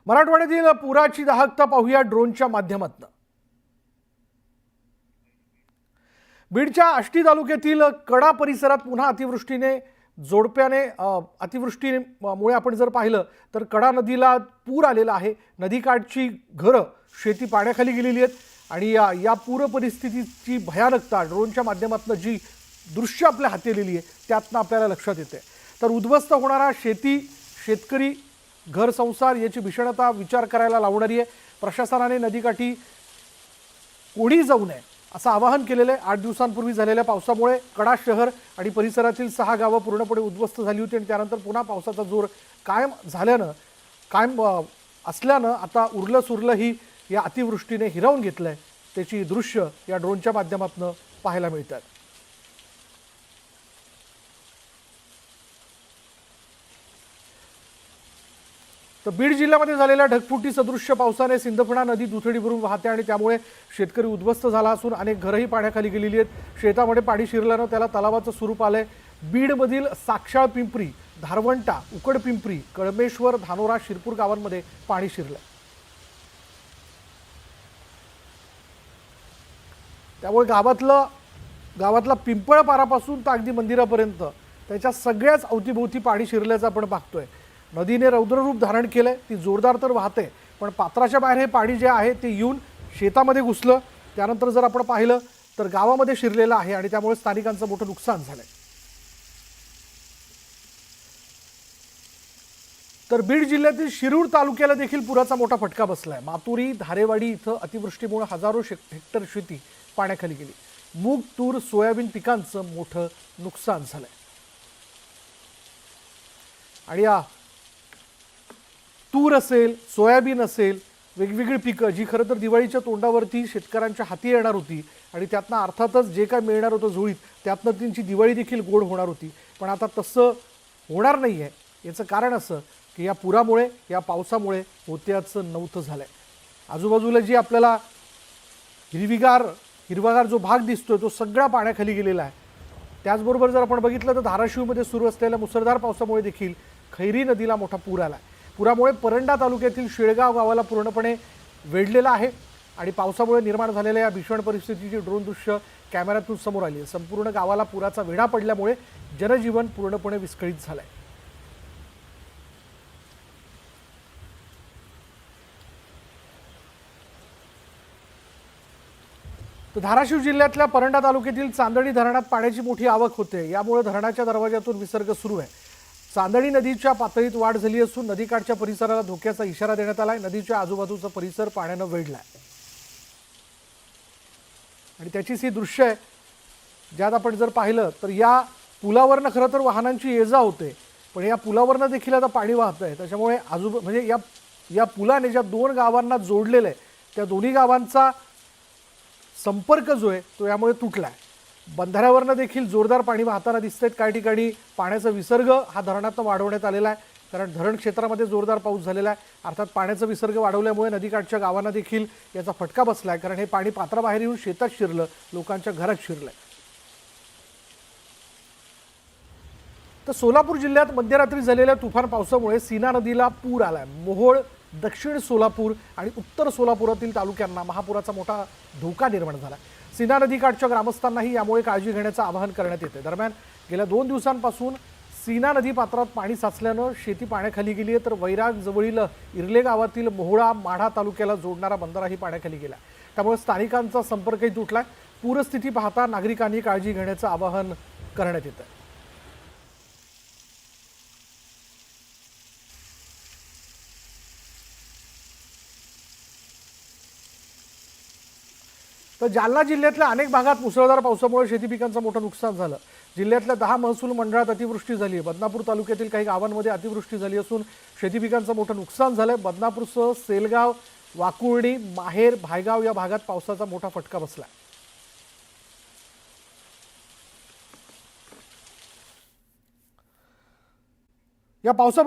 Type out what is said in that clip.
मराठवाड्यातील पुराची दाहकता पाहूया ड्रोनच्या माध्यमातून। बीडच्या आष्टी तालुक्यातील कडा परिसरात पुन्हा अतिवृष्टीने अतिवृष्टीमुळे आपण जर पाहिलं तर कडा नदीला पूर आलेला आहे। नदीकाठची घरं शेती पाण्याखाली गेलेली आहेत आणि या पूर परिस्थितीची भयानकता ड्रोनच्या माध्यमातून जी दृश्य आपल्या हाती आलेली आहे त्यातनं आपल्याला लक्षात येते। तर उद्ध्वस्त होणारा शेतकरी घर संसार याची भीषणता विचार करायला लावणारी आहे। प्रशासनाने नदीकाठी कोणी जाऊ नये असं आवाहन केलेलं आहे। 8 दिवसांपूर्वी झालेल्या पावसामुळे कडा शहर आणि परिसरातील 6 गावं पूर्णपणे उद्ध्वस्त झाली होती आणि त्यानंतर पुन्हा पावसाचा जोर कायम असल्यानं आता उरलं सुरलं ही या अतिवृष्टीने हिरावून घेतलंय। त्याची दृश्य या ड्रोनच्या माध्यमातून पाहायला मिळतात। तर बीड जिल्ह्यामध्ये झालेल्या ढगफुटी सदृश्य पावसाने सिंदफणा नदी दुथडी भरून वाहते आणि त्यामुळे शेतकरी उद्ध्वस्त झाला असून अनेक घरही पाण्याखाली गेलेली आहेत। शेतामध्ये पाणी शिरल्यानं त्याला तलावाचं स्वरूप आलंय। बीडमधील साक्षाळ पिंपरी, धारवंटा, उकड पिंपरी, कळमेश्वर, धानोरा, शिरपूर गावांमध्ये पाणी शिरलंय। त्यामुळे गावातला पिंपळपारापासून तर अगदी मंदिरापर्यंत त्याच्या सगळ्याच अवतीभोवती पाणी शिरल्याचं आपण पाहतोय। नदीने रौद्ररूप धारण केलंय। ती जोरदार तर वाहते पण पात्राच्या बाहेर हे पाणी जे आहे ते येऊन शेतामध्ये घुसलं। त्यानंतर जर आपण पाहिलं तर गावामध्ये शिरलेलं आहे आणि त्यामुळे स्थानिकांचं मोठं नुकसान झालंय। तर बीड जिल्ह्यातील शिरूर तालुक्याला देखील पुराचा मोठा फटका बसलाय। मातुरी, धारेवाडी इथं अतिवृष्टीमुळे हजारो हेक्टर शेती पाण्याखाली गेली। मूग, तूर, सोयाबीन पिकांचं मोठं नुकसान झालंय। आणि या तूर असेल, सोयाबीन असेल, वेगवेगळी पिकं जी खरं तर दिवाळीच्या तोंडावरती शेतकऱ्यांच्या हाती येणार होती आणि त्यातनं अर्थातच जे काय मिळणार होतं जुळीत त्यातनं त्यांची दिवाळी देखील गोड होणार होती, पण आता तसं होणार नाही आहे। याचं कारण असं की या पुरामुळे, या पावसामुळे होत्याचं नव्हतं झालंय। आजूबाजूला जी आपल्याला हिरवागार जो भाग दिसतोय तो सगळा पाण्याखाली गेलेला आहे। त्याचबरोबर जर आपण बघितलं तर धाराशिवमध्ये सुरू असलेल्या मुसळधार पावसामुळे देखील खैरी नदीला मोठा पूर आला। पुरामुळे परंडा तालुक्यातील शेळगाव गावाला पूर्णपणे वेढलेला आहे आणि पावसामुळे निर्माण झालेल्या या भीषण परिस्थितीची ड्रोन दृश्य कॅमेऱ्यातून समोर आली आहे। संपूर्ण गावाला पुराचा वेढा पडल्यामुळे जनजीवन पूर्णपणे विस्कळीत झालंय। तर धाराशिव जिल्ह्यातल्या परंडा तालुक्यातील चांदणी धरणात पाण्याची मोठी आवक होते। यामुळे धरणाच्या दरवाजातून विसर्ग सुरू आहे। चांदणी नदीच्या पातळीत वाढ झाली असून नदीकाठच्या परिसराला धोक्याचा इशारा देण्यात आलाय। नदीच्या आजूबाजूचा परिसर पाण्यानं वेढलाय आणि त्याचीच ही दृश्य आहे ज्यात आपण जर पाहिलं तर या पुलावरनं खरं तर वाहनांची ये जा होते, पण या पुलावरनं देखील आता पाणी वाहतंय। त्याच्यामुळे म्हणजे या पुलाने ज्या 2 गावांना जोडलेलं आहे त्या दोन्ही गावांचा संपर्क जो आहे तो यामुळे तुटलाय। बंधाऱ्यावरनं देखील जोरदार पाणी वाहताना दिसतंय। काही ठिकाणी पाण्याचा विसर्ग हा धरणातून वाढवण्यात आलेला आहे, कारण धरण क्षेत्रामध्ये जोरदार पाऊस झालेला आहे। अर्थात पाण्याचा विसर्ग वाढवल्यामुळे नदीकाठच्या गावांना देखील याचा फटका बसलाय, कारण हे पाणी पात्राबाहेर येऊन शेतात शिरलं, लोकांच्या घरात शिरलंय। तर सोलापूर जिल्ह्यात मध्यरात्री झालेल्या तुफान पावसामुळे सीना नदीला पूर आलाय। मोहोळ, दक्षिण सोलापूर आणि उत्तर सोलापुरातील तालुक्यांना महापुराचा मोठा धोका निर्माण झाला। सीना नदीकाठच्या ग्रामस्थांनाही यामुळे काळजी घेण्याचं आवाहन करण्यात येते। दरम्यान गेल्या 2 दिवसांपासून सीना नदी पात्रात पाणी साचल्यानं शेती पाण्याखाली गेली आहे। तर वैराग जवळील इर्ले गावातील मोहोळा, माढा तालुक्याला जोडणारा बंधाराही पाण्याखाली गेला। त्यामुळे स्थानिकांचा संपर्कही तुटलाय। पूरस्थिती पाहता नागरिकांनी काळजी घेण्याचं आवाहन करण्यात येतं। तर जालना जिल्ह्यातल्या अनेक भागात मुसळधार पावसामुळे शेती पिकांचं मोठं नुकसान झालं। जिल्ह्यातल्या 10 महसूल मंडळात अतिवृष्टी झाली आहे। बदनापूर तालुक्यातील काही गावांमध्ये अतिवृष्टी झाली असून शेती पिकांचं मोठं नुकसान झालंय। बदनापूरसह सेलगाव, वाकुर्डी, माहेर, भायगाव या भागात पावसाचा मोठा फटका बसला। या पावसा